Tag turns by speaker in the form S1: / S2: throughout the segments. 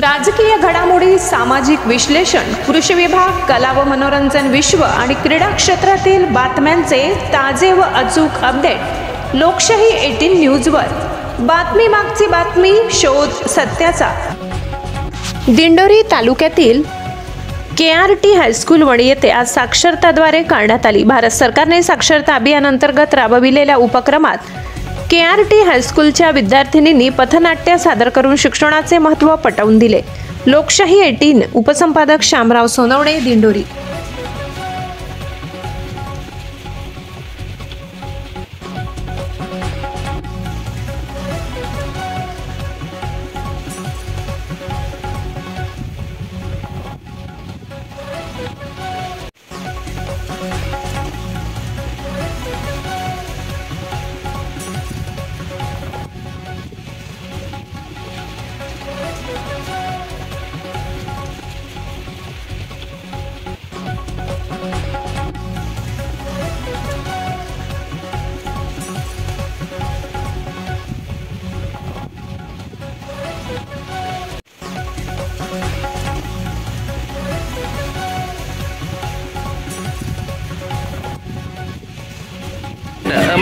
S1: राजकीय घडामोडी, सामाजिक विश्लेषण, कृषी विभाग, कला व मनोरंजन विश्व आणि क्रीडा क्षेत्रातील बातम्यांचे ताजे व अचूक अपडेट लोकशाही 18 न्यूजवर। बातमी मागची बातमी, शोध सत्याचा। दिंडोरी तालुक्यातील KRT हायस्कूल वणी येथे आज साक्षरताद्वारे करण्यात आली। भारत सरकारने साक्षरता अभियान अंतर्गत राबविलेल्या उपक्रमात KRT हायस्कूलच्या विद्यार्थिनींनी पथनाट्य सादर करून शिक्षणाचे महत्त्व पटवून दिले। लोकशाही 18 उपसंपादक शामराव सोनवणे, दिंडोरी।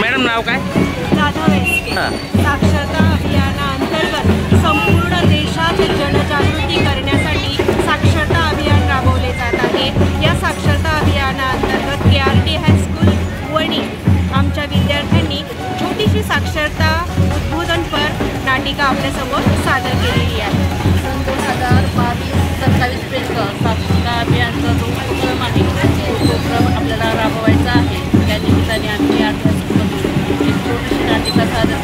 S2: मॅडम नाव काय?
S3: राधा वेस्के। साक्षरता अभियानाअंतर्गत संपूर्ण देशात जनजागृती करण्यासाठी साक्षरता अभियान राबवले जात आहे। या साक्षरता अभियानाअंतर्गत KRT हायस्कूल वणी आमच्या विद्यार्थ्यांनी छोटीशी साक्षरता उद्बोधनपर नाटिका आपल्यासमोर सादर केलेली आहे।
S4: 2022-27 साक्षरता अभियानचा जो उपक्रम आहे तो उपक्रम आपल्याला राबवायचा आहे। त्या निमित्ताने आम्ही एक छोटीशी नाटिका सादर